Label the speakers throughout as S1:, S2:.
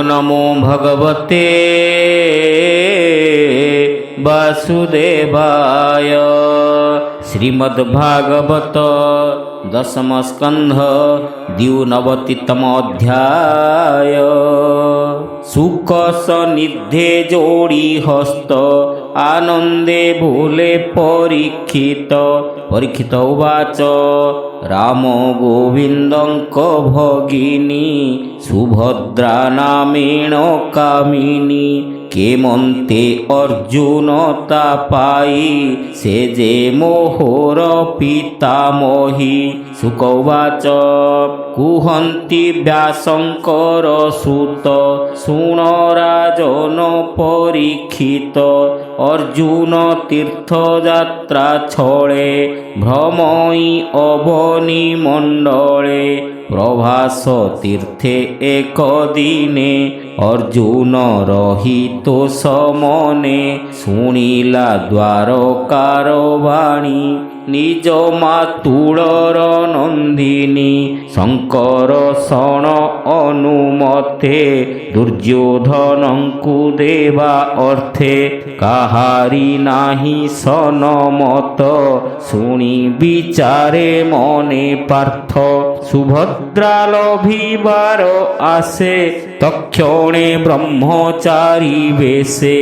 S1: नमो भगवते वासुदेवाय। श्रीमद्भागवत दशम स्कंध द्विनवतितम अध्याय। सुख सनिधे जोड़ी हस्त आनंदे भूले परीक्षित। परीक्षित उवाच राम गोविंदंक भगिनी सुभद्रा नामेण कामिनी। केमन्ते अर्जुन तापाई से जे मोहर पितामही। शुक उवाच कुहन्ति व्यासंकर सुत शुण राजन परीक्षित। अर्जुन तीर्थयात्रा छळे भ्रमई अवनी मंडले। प्रभास तीर्थे एक दिने अर्जुन रहित समने। शुणिला द्वारकार वाणी निज मातुलर नंदिनी। शंकर शरण अनुमते दुर्योधनंकु देवा अर्थे। काहारी नाही सनमत शुणी विचारे मने पार्थ। सुभद्रा लभिबार आसे तक्षणे ब्रह्मचारी वेशे।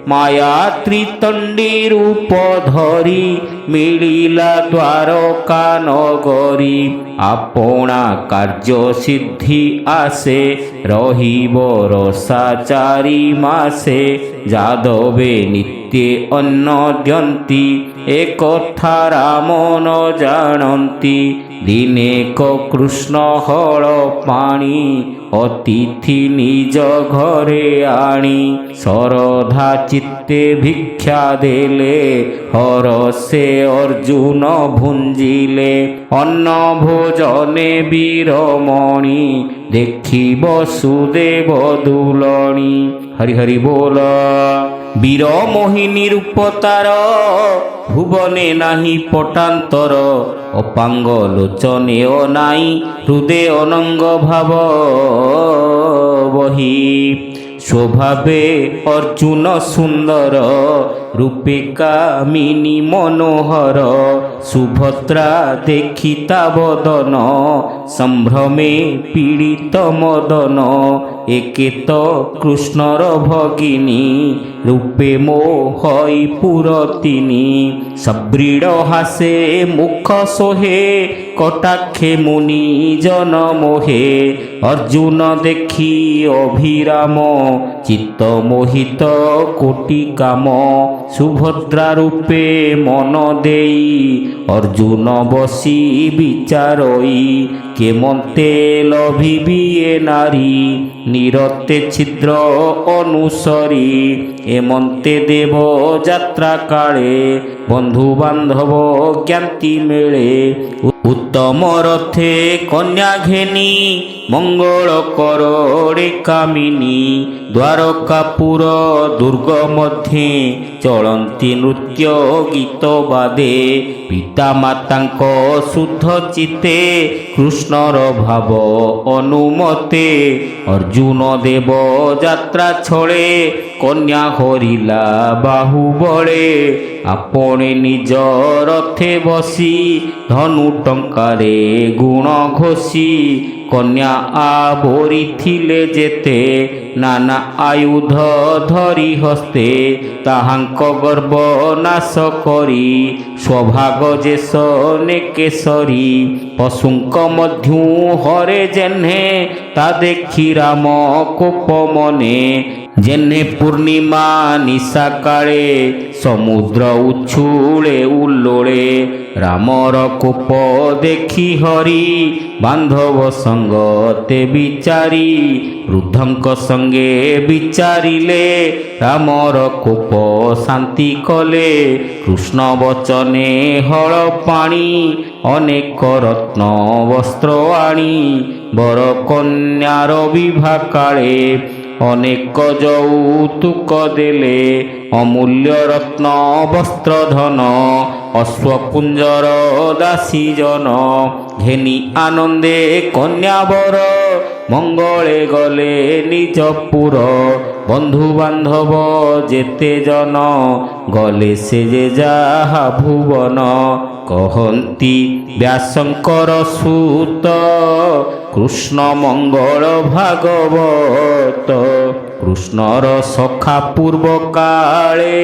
S1: माया त्रितंडी रूप धरी मिलिला द्वारका नगरी। आपणा कार्य सिद्धि आसे रहिब रसा चारि मासे। जादवे नित्ये अन्न द्यन्ति एकथा राम न जानन्ति। दिने क कृष्ण हळ पाणी अतिथि निज घरे आणी। सरधा चित्ते भिक्षा देले हरसे अर्जुन भुंजिले। अन्न भोजने वीरमणि देखी वसुदेव दुलणी। हरि हरि बोल। वीर मोहिनी रूप तार भुवने नाही पटांतर। अपांग लोचने नाई हृदय अनंग भाव बही। स्वभावे अर्जुन सुंदर रूपे कामिनी मनोहर। सुभद्रा देखिता वदन संभ्रमे पीड़ित मदन। एके तो कृष्णर भगिनी रूपे मोहई पुरतिनी। सब्रीड हासे मुख सोहे कटाक्षे मुनि जन मोहे। अर्जुन देखी अभिराम चित्त मोहित कोटि काम। सुभद्रा रूपे मन देई अर्जुन बसी विचारई। केमन्ते लभिबी ए नारी निरते छिद्र अनुसरी। एमन्ते देव यात्रा काले बंधु बांधव ज्ञाति मेले। उत्तम रथे कन्या घेनी मंगल करोड़े कामिनी। द्वारकापुर दुर्ग मध्ये चलंती नृत्य गीत बादे। पिता मातांक शुद्ध चित्ते कृष्णर भाव अनुमते। अर्जुन देव यात्रा छळे कन्या हरिला बाहुबले। आपणे निज रथे बसी धनु टंकारे गुण घोषी। कन्या आबोरी थिले जेते नाना आयुध धरी हस्ते। ताहांक गर्भ नाश करी स्वभाग जेस नेकेशरी। पशुंक मध्यु हरे जेन्हे ता देखी राम कोप मने। जेन्हे पूर्णिमा निशा काले समुद्र उछुले उल्लोले। रामर कोप देखी हरि बांधव संगते विचारी। वृद्धंक संगे विचारिले रामर कोप शांति कले। कृष्ण वचने हल पाणी अनेक रत्न वस्त्र आणी। बर कन्यार विवाह काले अनेक यौतुक देले। अमूल्य रत्न वस्त्र धन अश्वकुंजर दासी जन। घेनी आनंदे कन्यावर ମଙ୍ଗଳେ ଗଲେ ନିଜପୁର। ବନ୍ଧୁ ବାନ୍ଧବ ଯେତେ ଜନ ଗଲେ ସେ ଯେ ଯାହା ଭୁବନ। କହନ୍ତି ବ୍ୟାସଙ୍କର ସୂତ କୃଷ୍ଣ ମଙ୍ଗଳ ଭାଗବତ। କୃଷ୍ଣର ସଖା ପୂର୍ବ କାଳେ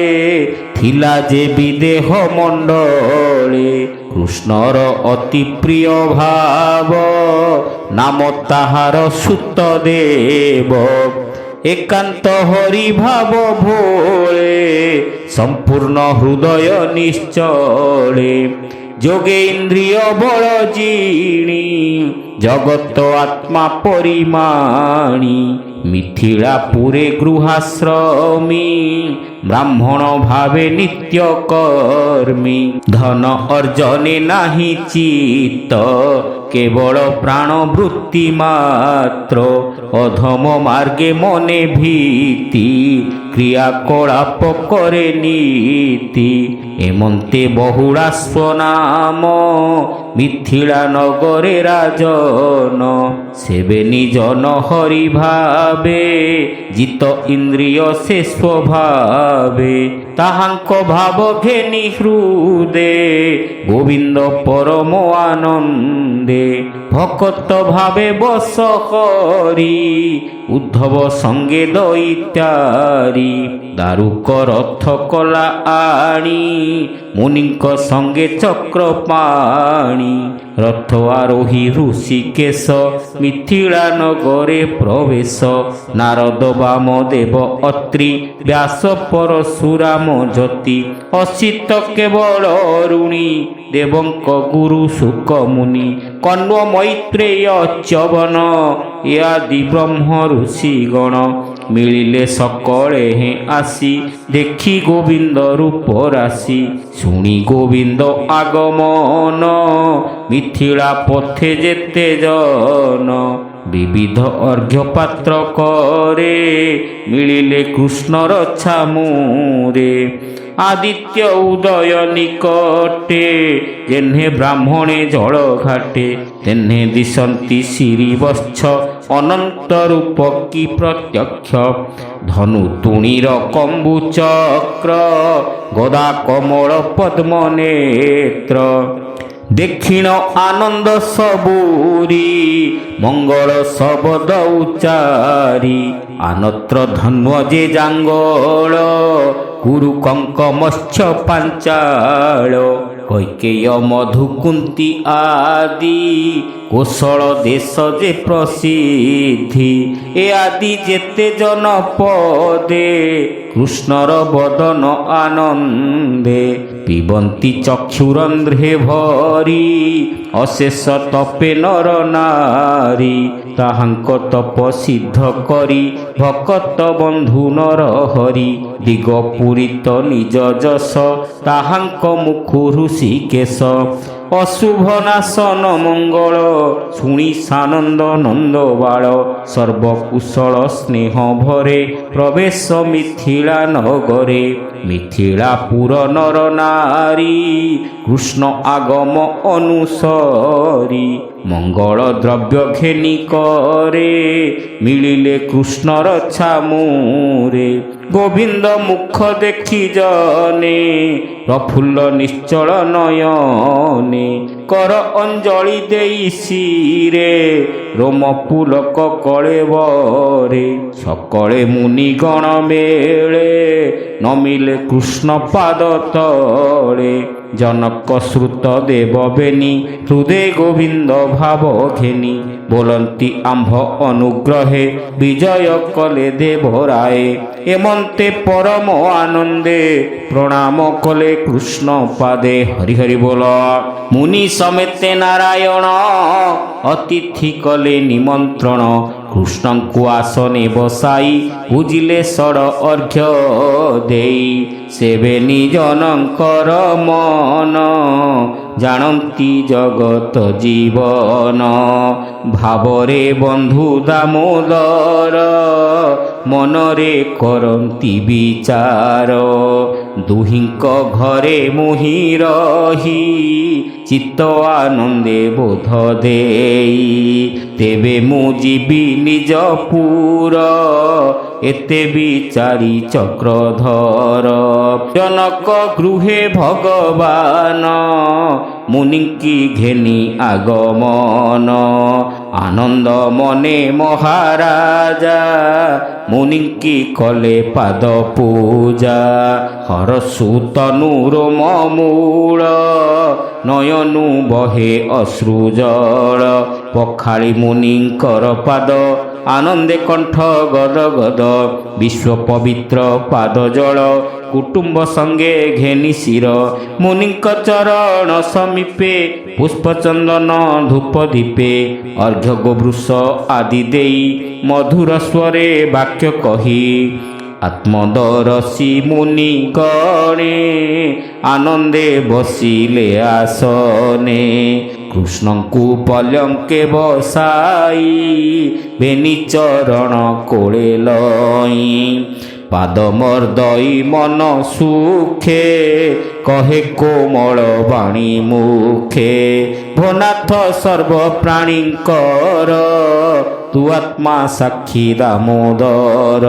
S1: ଥିଲା ଯେ ବିଦେହ ମଣ୍ଡଳେ। କୃଷ୍ଣର ଅତି ପ୍ରିୟ ଭାବ ନାମ ତାହାର ସୂତ ଦେବ। ଏକାନ୍ତ ହରି ଭାବ ଭୋଳେ ସମ୍ପୂର୍ଣ୍ଣ ହୃଦୟ ନିଶ୍ଚଳେ। ଯୋଗେ ଇନ୍ଦ୍ରିୟ ବଳ ଜିଣି ଜଗତ ଆତ୍ମା ପରିମାଣି। ମିଥିଳାପୁରେ ଗୃହାଶ୍ରମୀ ବ୍ରାହ୍ମଣ ଭାବେ ନିତ୍ୟ କର୍ମୀ। ଧନ ଅର୍ଜନେ ନାହିଁ ଚିତ୍ତ କେବଳ ପ୍ରାଣ ବୃତ୍ତି ମାତ୍ର। ଅଧମ ମାର୍ଗେ ମନେ ଭୀତି କ୍ରିୟାକଳାପ করে নীতি। এমন্তে বহুড়াস্ব নাম মিথিলা নগরে রাজন। সেবে নিজন হরি ভাবে জিত ইন্দ্রিয় সে স্বভাবে। তাহাঙ্ক ভাব ঘেনি হৃদে গোবিন্দ পরম আনন্দে। ভকত ভাবে বস করি উদ্ধব সঙ্গে দৈত্যারি। দারুক রথ কলা আনি মুনিଙ୍କ সঙ্গে চক্র পাণি। রথ আরোহী ঋষিকেশ মিথিলা নগরে প্রবেশ। নারদ বামদেব অত্রি ব্যাস পরশুরাম জ্যোতি। অসিত কেবল ঋণী দেবଙ୍କ গুরু শুক মুনি। কণ্ব মৈত্রেয় চ্যবন এ আদি ব্রহ্ম ঋষিগণ। মিলিলে সকলে হে আসি দেখি গোবিন্দ রূপ রাশি। শুনি গোবিন্দ আগমন মিথিলা পথে যেতে জন। বিবিধ অর্ঘ্য পাত্র করে মিলিলে কৃষ্ণর ছামুরে। আদিত্য উদয় নিকটে যেহ্নে ব্রাহ্মণে জল ঘাটে। তেহ্নে দিশন্তি শ্রীবৎস অনন্ত রূপ কি প্রত্যক্ষ। ধনু তুণীর কম্বু চক্র গদা কমল পদ্ম নেত্র। দক্ষিণ আনন্দ সবুরি মঙ্গল শবদ উচ্চারি। আনত্র ধন্ব যে জাঙ্গল কুরু কঙ্ক মৎস্য পাঞ্চাল। কৈকেয় মধু কুন্তি আদি কোশল দেশ যে প্রসিদ্ধি। এ আদি যেতে জনপদে কৃষ্ণর বদন আনন্দে। পিবন্তি চক্ষুরন্ধ্রে ভরি অশেষ তপে নর নারী। তাহাঙ্ক তপ সিদ্ধ করি ভকত বন্ধু নর হরি। দিগ পুরিত নিজ যশ তাহাঙ্ক মুখু ঋষিকেশ। অশুভ নাশন মঙ্গল শুনি সানন্দ নন্দ বাଳ। সর্বকুশল স্নেহ ভরে প্রবেশ মিথিলা নগরে। মিথিলাপুর নর নারী কৃষ্ণ আগম অনুসরি। মঙ্গল দ্রব্য ঘেনি করে মিলিলে কৃষ্ণর ছামুরে। গোবিন্দ মুখ দেখি জনে প্রফুল্ল নিশ্চল নয়নে। কর অঞ্জলি দেই শিরে রোম পুলক কলেবরে। সকলে মুনিগণ মেলে নমিলে কৃষ্ণ পাদ তলে। জনক শ্রুত দেব বেনি হৃদে গোবিন্দ ভাব ঘেনি। বলন্তি আম্ভ অনুগ্রহে বিজয় কলে দেবরায়ে। এমন্তে পরম আনন্দে প্রণাম কলে কৃষ্ণ পাদে। হরি হরি বল। মুনি সমেতে নারায়ণ অতিথি কলে নিমন্ত্রণ। কৃষ্ণଙ୍କୁ আসনে বসাই বুঝিলে ষড় অর্ঘ্য দেই। সেবে নিজনଙ୍କର মন জানନ୍ତି জগত জীবন। ভাবরে বন্ধু দামোদর ମନରେ କରନ୍ତି ବିଚାର। ଦୁହିଁଙ୍କ ଘରେ ମୁହିଁ ରହି ଚିତ୍ତ ଆନନ୍ଦେ ବୋଧ ଦେଇ। ତେବେ ମୁଁ ଯିବି ନିଜ ପୁର ଏତେ ବିଚାରି ଚକ୍ରଧର। ଜନକ ଗୃହେ ଭଗବାନ ମୁନିଙ୍କି ଘେନି ଆଗମନ। ଆନନ୍ଦ ମନେ ମହାରାଜା ମୁନିଙ୍କି କଲେ ପାଦ ପୂଜା। ହରସୁ ତନୁ ରୋମ ମୂଳ ନୟନୁ ବହେ ଅଶ୍ରୁ ଜଳ। ପଖାଳି ମୁନିଙ୍କର ପାଦ ଆନନ୍ଦେ କଣ୍ଠ ଗଦ ଗଦ। ବିଶ୍ୱ ପବିତ୍ର ପାଦ ଜଳ କୁଟୁମ୍ବ ସଙ୍ଗେ ଘେନି ଶିର। ମୁନିଙ୍କ ଚରଣ ସମୀପେ ପୁଷ୍ପ ଚନ୍ଦନ ଧୂପ ଦୀପେ। ଅର୍ଘ୍ୟ ଗୋବୃଷ ଆଦି ଦେଇ ମଧୁର ସ୍ୱରେ ବାକ୍ୟ କହି। ଆତ୍ମଦରସି ମୁନି ଗଣେ ଆନନ୍ଦେ ବସିଲେ ଆସନେ। କୃଷ୍ଣଙ୍କୁ ପଲଙ୍କେ ବସାଇ ବେନି ଚରଣ କୋଳେ ଲଇଁ। ପାଦ ମର୍ଦଇ ମନ ସୁଖେ କହେ କୋମଳ ବାଣୀ ମୁଖେ। ଭୋନାଥ ସର୍ବ ପ୍ରାଣୀଙ୍କର ତୁ ଆତ୍ମା ସାକ୍ଷୀ ଦାମୋଦର।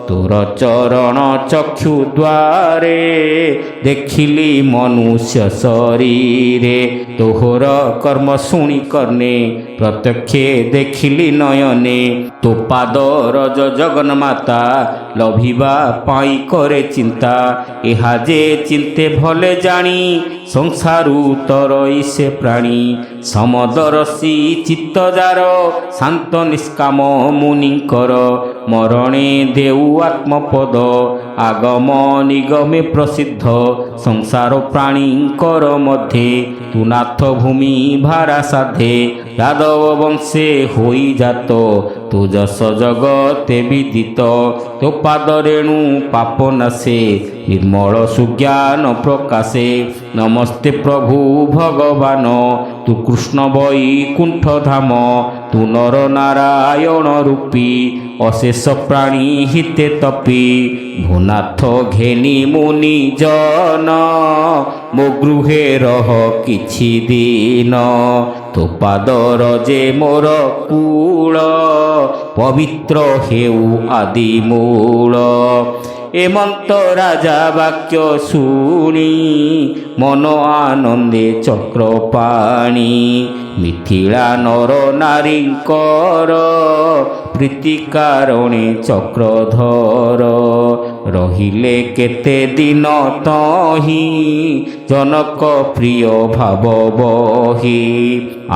S1: ତୋର ଚରଣ ଚକ୍ଷୁ ଦ୍ୱାରେ ଦେଖିଲି ମନୁଷ୍ୟ ଶରୀରେ। ତୋହର କର୍ମ ଶୁଣି କର୍ଣ୍ଣେ ପ୍ରତ୍ୟକ୍ଷେ ଦେଖିଲି ନୟନେ। ତୋ ପାଦ ରଜ ଜଗନ୍ମାତା ଲଭିବା ପାଇଁ କରେ ଚିନ୍ତା। ଏହା ଯେ ଚିନ୍ତେ ଭଲେ ଜାଣି ସଂସାରୁ ତରଇ ସେ ପ୍ରାଣୀ। ସମଦରସି ଚିତ୍ତ ଯାର ଶାନ୍ତ ନିଷ୍କାମ ମୁନିଙ୍କର। ମରଣେ ଦେଉ ଆତ୍ମପଦ ଆଗମ ନିଗମେ ପ୍ରସିଦ୍ଧ। ସଂସାର ପ୍ରାଣୀଙ୍କର ମଧ୍ୟେ ତୁ ନାଥ ଭୂମି ଭାରା ସାଧେ। ଯାଦବ ବଂଶେ ହୋଇ ଜାତ ତୁ ଯଶ ଜଗତେ ବିଦିତ। ତୋ ପାଦ ରେଣୁ ପାପ ନାଶେ ନିର୍ମଳ ସୁଜ୍ଞାନ ପ୍ରକାଶେ। ନମସ୍ତେ ପ୍ରଭୁ ଭଗବାନ ତୁ କୃଷ୍ଣ ବୈକୁଣ୍ଠ ଧାମ। ତୁ ନର ନାରାୟଣ ରୂପୀ ଅଶେଷ ପ୍ରାଣୀ ହିତେ ତପି। ଭୂନାଥ ଘେନି ମୁନି ଜନ ମୋ ଗୃହେ ରହ କିଛି ଦିନ। ତୋ ପାଦର ଯେ ମୋର କୂଳ ପବିତ୍ର ହେଉ ଆଦି ମୂଳ। ଏମନ୍ତ ରାଜା ବାକ୍ୟ ଶୁଣି ମନ ଆନନ୍ଦେ ଚକ୍ରପାଣି। ମିଥିଳା ନର ନାରୀଙ୍କର ପ୍ରୀତି କାରଣେ ଚକ୍ରଧର। ରହିଲେ କେତେ ଦିନ ତହିଁ ଜନକ ପ୍ରିୟ ଭାବ ବହି।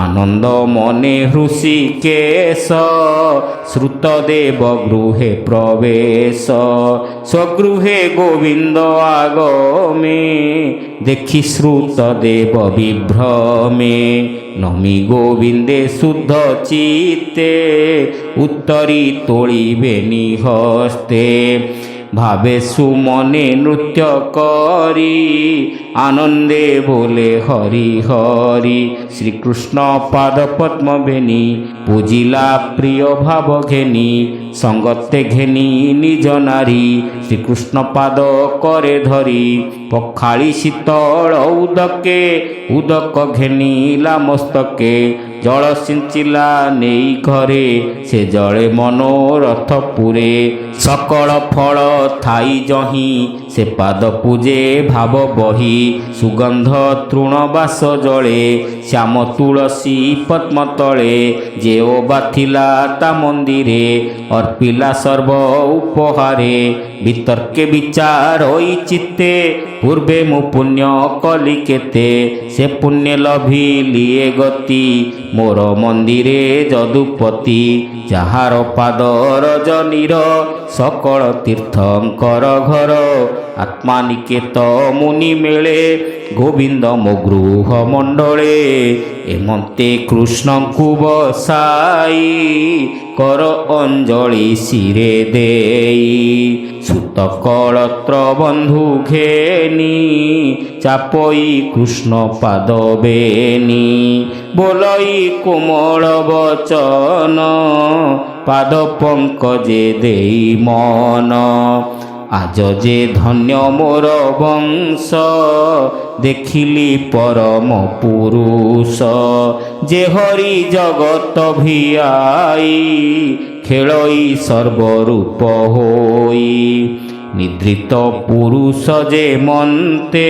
S1: ଆନନ୍ଦ ମନେ ହୃଷିକେଶ ଶ୍ରୁତଦେବ ଗୃହେ ପ୍ରବେଶ। ସ୍ୱଗୃହେ ଗୋବିନ୍ଦ ଆଗମେ ଦେଖି ଶ୍ରୁତଦେବ ବିଭ୍ରମେ। ନମି ଗୋବିନ୍ଦେ ଶୁଦ୍ଧ ଚିତ୍ତେ ଉତ୍ତରୀ ତୋଳିବେନି ହସ୍ତେ। ଭାବେ ସୁମନେ ନୃତ୍ୟ କରି ଆନନ୍ଦେ ବୋଲେ ହରି ହରି। ଶ୍ରୀକୃଷ୍ଣ ପାଦ ପଦ୍ମ ବେନି ପୂଜିଲା ପ୍ରିୟ ଭାବ ଘେନି। ସଙ୍ଗତେ ଘେନି ନିଜ ନାରୀ ଶ୍ରୀକୃଷ୍ଣ ପାଦ করে ধরি। পখাଳି শীতଳ ଉଦକେ ଉଦକ ଘେନିଲା ମସ୍ତକେ। ଜଳ ସିଞ୍ଚିଲା ନେଇ ଘରେ ସେ ଜଳେ ମନୋରଥ ପୁରେ। ସକଳ ଫଳ ଥାଇ ଯହିଁ ସେ ପାଦ ପୂଜେ ଭାବ ବହି। ସୁଗନ୍ଧ ତୃଣ ବାସ ଜଳେ ଶ୍ୟାମ ତୁଳସୀ ପଦ୍ମ ତଳେ। ଯେଓ ବାଥିଲା ତା ମନ୍ଦିରେ ଅର୍ପିଲା ସର୍ବ ଉପହାରେ। ବିତର୍କେ ବିଚାର ଚିତ୍ତେ ପୂର୍ବେ ମୁଁ ପୁଣ୍ୟ କଲି କେତେ। ସେ ପୁଣ୍ୟ ଲଭିଲି ଏ ଗତି ମୋର ମନ୍ଦିରେ ଯଦୁପତି। ଯାହାର ପାଦ ରଜନୀର ସକଳ ତୀର୍ଥଙ୍କର ଘର। ଆତ୍ମା ନିକେତ ମୁନି ମେଳେ ଗୋବିନ୍ଦ ମୋ ଗୃହ ମଣ୍ଡଳେ। ଏମନ୍ତେ କୃଷ୍ଣଙ୍କୁ ବସାଇ କର ଅଞ୍ଜଳି ଶିରେ ଦେଇ। ସୁତ କଳତ୍ର ବନ୍ଧୁ ଘେନି ଚାପଇ କୃଷ୍ଣ ପାଦ ବେନି। ବୋଲଇ କୋମଳ ବଚନ ପାଦ ପଙ୍କଜେ ଦେଇ ମନ। ଆଜ ଯେ ଧନ୍ୟ ମୋର ବଂଶ, ଦେଖିଲି ପରମ ପୁରୁଷ। ଯେ ହରି ଜଗତ ଭିଆଇ, ଖେଳଇ ସର୍ବରୂପ ହୋଇ। ନିଦ୍ରିତ ପୁରୁଷ ଯେ ମନ୍ତେ,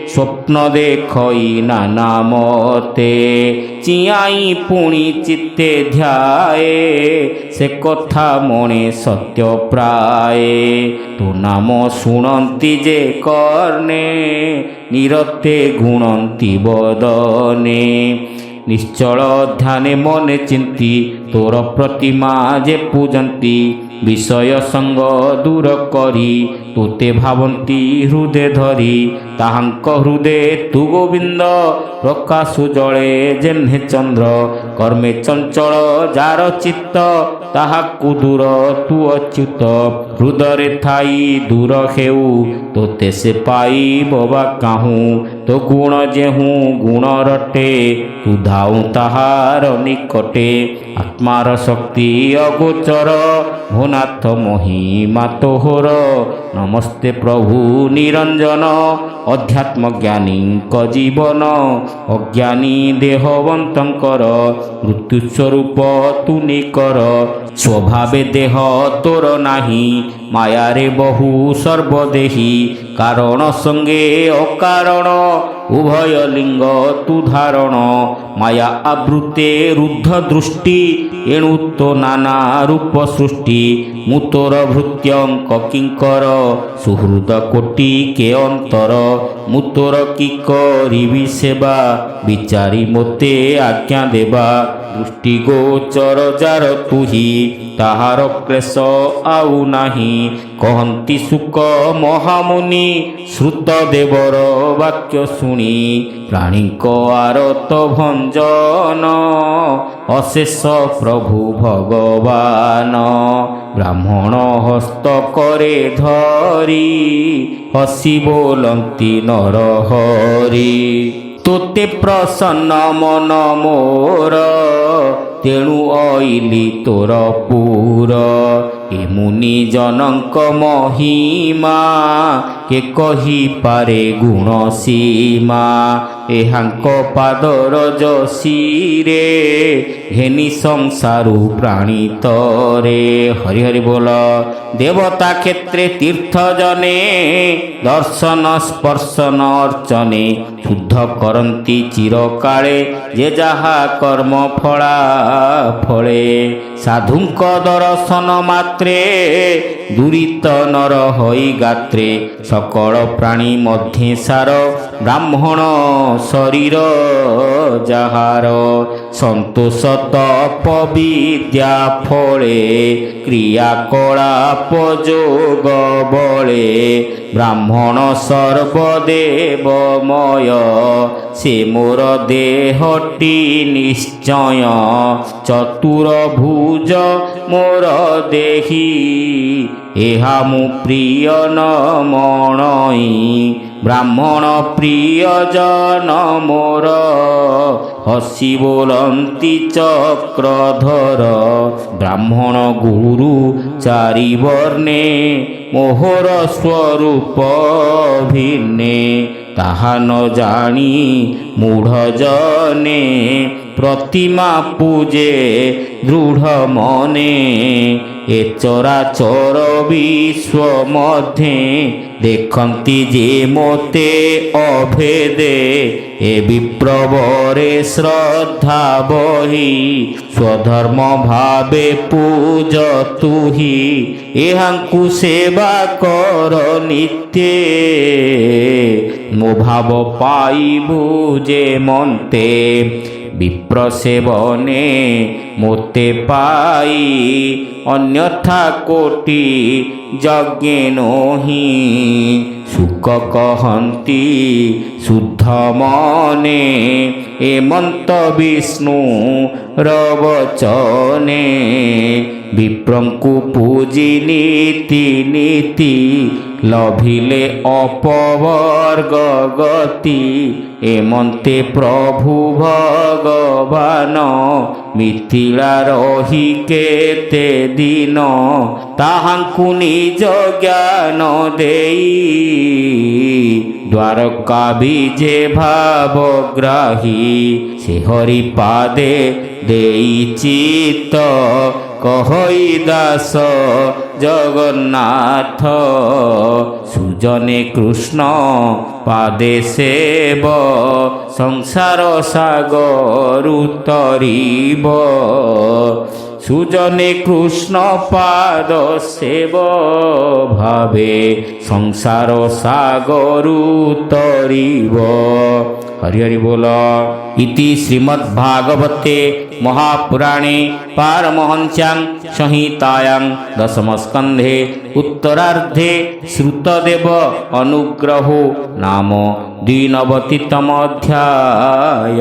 S1: ସ୍ୱପ୍ନ ଦେଖଇ ନାନା ମତେ। ଚିଆଇ ପୁଣି ଚିତ୍ତେ ଧ୍ୟାଏ, ସେ କଥା ମଣେ ସତ୍ୟ ପ୍ରାଏ। ତୋ ନାମ ଶୁଣନ୍ତି ଯେ କର୍ଣ୍ଣେ, ନିରତେ ଗୁଣନ୍ତି ବଦନେ। ନିଶ୍ଚଳ ଧ୍ୟାନେ ମନେ ଚିନ୍ତି, ତୋର ପ୍ରତିମା ଯେ ପୂଜନ୍ତି। ବିଷୟ ସଙ୍ଗ ଦୂର କରି, ତୋତେ ଭାବନ୍ତି ହୃଦେ ଧରି। ତାହାଙ୍କ ହୃଦେ ତୁ ଗୋବିନ୍ଦ, ପ୍ରକାଶ ଜଳେ ଯେହ୍ନେ ଚନ୍ଦ୍ର। କର୍ମେ ଚଞ୍ଚଳ ଯାର ଚିତ୍ତ, ତାହାକୁ ଦୂର ତୁ ଅଚ୍ୟୁତ। ହୃଦୟରେ ଥାଇ ଦୂର ହେଉ, ତୋତେ ସେ ପାଇବ ବା କାହୁଁ। ତୋ ଗୁଣ ଯେହୁଁ ଗୁଣ ରଟେ, ତୁ ଧାଉଁ ତାହାର ନିକଟେ। ଆତ୍ମାର ଶକ୍ତି ଅଗୋଚର, ଭୋନାଥ ମହିମା ତୋହର। ନମସ୍ତେ ପ୍ରଭୁ ନିରଞ୍ଜନ, ଅଧ୍ୟାତ୍ମ ଜ୍ଞାନୀଙ୍କ ଜୀବନ। ଅଜ୍ଞାନୀ ଦେହବନ୍ତଙ୍କର, ମୃତ୍ୟୁ ସ୍ୱରୂପ ତୁ ନିକର। ସ୍ୱଭାବେ ଦେହ ତୋର ନାହିଁ, ମାୟାରେ ବହୁ ସର୍ବଦେହୀ। କାରଣ ସଙ୍ଗେ ଅକାରଣ, ଉଭୟ ଲିଙ୍ଗ ତୁ ଧାରଣ। ମାୟା ଆବୃତେ ରୁଦ୍ଧ ଦୃଷ୍ଟି, ଏଣୁ ତୋ ନାନା ରୂପ ସୃଷ୍ଟି। ମୁଁ ତୋର ଭୃତ୍ୟଙ୍କ କିଙ୍କର, ସୁହୃଦ କୋଟି କେ ଅନ୍ତର। ମୁଁ ତୋର କି କରିବି ସେବା, ବିଚାରି ମୋତେ ଆଜ୍ଞା ଦେବା। ଦୃଷ୍ଟି ଗୋଚର ଯାର ତୁହି, ତାହାର କ୍ଲେଶ ଆଉ ନାହିଁ। କହନ୍ତି ଶୁକ ମହାମୁନି, ଶ୍ରୁତ ଦେବର ବାକ୍ୟ ଶୁଣି। ପ୍ରାଣୀଙ୍କ ଆରତ ଭଞ୍ଜନ, ଅଶେଷ ପ୍ରଭୁ ଭଗବାନ। ବ୍ରାହ୍ମଣ ହସ୍ତ କରେ ଧରି, ହସି ବୋଲନ୍ତି ନରହରି। ତୋତେ ପ୍ରସନ୍ନ ମନ ମୋର, ତେଣୁ ଅଇଲି ତୋର ପୁର। ଏ ମୁନି ଜନଙ୍କ ମହିମା, କେ କହିପାରେ ଗୁଣ ସୀମା। ଏହାଙ୍କ ପାଦର ଯଶୀରେ, ଘେନି ସଂସାରୁ ପ୍ରାଣିତରେ। ହରି ହରି ବୋଲ। ଦେବତା କ୍ଷେତ୍ରେ ତୀର୍ଥ ଜନେ, ଦର୍ଶନ ସ୍ପର୍ଶନ ଅର୍ଚ୍ଚନେ। ଶୁଦ୍ଧ କରନ୍ତି ଚିରକାଳେ, ଯେ ଯାହା କର୍ମ ଫଳା ଫଳେ। ସାଧୁଙ୍କ ଦର୍ଶନ ମାତ୍ରେ, ଦୁରିତ ନର ହୋଇ ଗାତ୍ରେ। ସକଳ ପ୍ରାଣୀ ମଧ୍ୟେ ସାର, ବ୍ରାହ୍ମଣ ଶରୀର ଯାହାର। ସନ୍ତୋଷ ତପ ବିଦ୍ୟା ଫଳେ, କ୍ରିୟା କଳାପ ଯୋଗ ବଳେ। ବ୍ରାହ୍ମଣ ସର୍ବଦେବମୟ, ସେ ମୋର ଦେହଟି ନିଶ୍ଚୟ। ଚତୁର ଭୁଜ ମୋର ଦେହି, ଏହା ମୁଁ ପ୍ରିୟ ନ ମଣଇ। ବ୍ରାହ୍ମଣ ପ୍ରିୟଜନ ମୋର, ହସି ବୋଲନ୍ତି ଚକ୍ରଧର। ବ୍ରାହ୍ମଣ ଗୁରୁ ଚାରି ବର୍ଣ୍ଣେ, ମୋହର ସ୍ୱରୂପ ଭିନ୍ନେ। ତାହା ନ ଜାଣି ମୂଢ଼ ଜନେ, ପ୍ରତିମା ପୂଜେ ଦୃଢ଼ ମନେ। ଏ ଚରାଚର ବିଶ୍ୱ ମଧ୍ୟେ, ଦେଖନ୍ତି ଯେ ମୋତେ ଅଭେଦେ। ଏ ବିପ୍ରବରେ ଶ୍ରଦ୍ଧା ବହି, ସ୍ୱଧର୍ମ ଭାବେ ପୂଜ ତୁହି। ଏହାଙ୍କୁ ସେବା କର ନିତ୍ୟେ, ମୋ ଭାବ ପାଇବୁ ଯେ ମନ୍ତେ। ବିପ୍ର ସେବନେ ମୋତେ ପାଇ, ଅନ୍ୟଥା କୋଟି ଯଜ୍ଞେ ନୋହି। ଶୁକ କହନ୍ତି ଶୁଦ୍ଧ ମନେ, ଏମନ୍ତ ବିଷ୍ଣୁର ବଚନେ। ବିପ୍ରଙ୍କୁ ପୂଜି ନୀତି ନୀତି, লভিলে অপবর্গ গতি এমন্তে প্রভু ভগবান মিথিলা রহি কেতে দিন তাহাঙ্কু নিজ জ্ঞান দেই দ্বারকা বিজে ভাবগ্রাহী সে হরি পাদে দেই চিত্ত কহই দাস জগন্নাথ সুজনে কৃষ্ণ পাদে সেব সংসার সাগর তরিব সুজনে কৃষ্ণ পাদ সেব ভাবে সংসার সাগর তরিব। হরি হরি बोल। इति श्रीमद्भागवते महापुराणे पारमहंस्यां संहितायां दशमस्कन्धे उत्तरार्धे श्रुतदेव अनुग्रहो नाम 29तमोऽध्याय।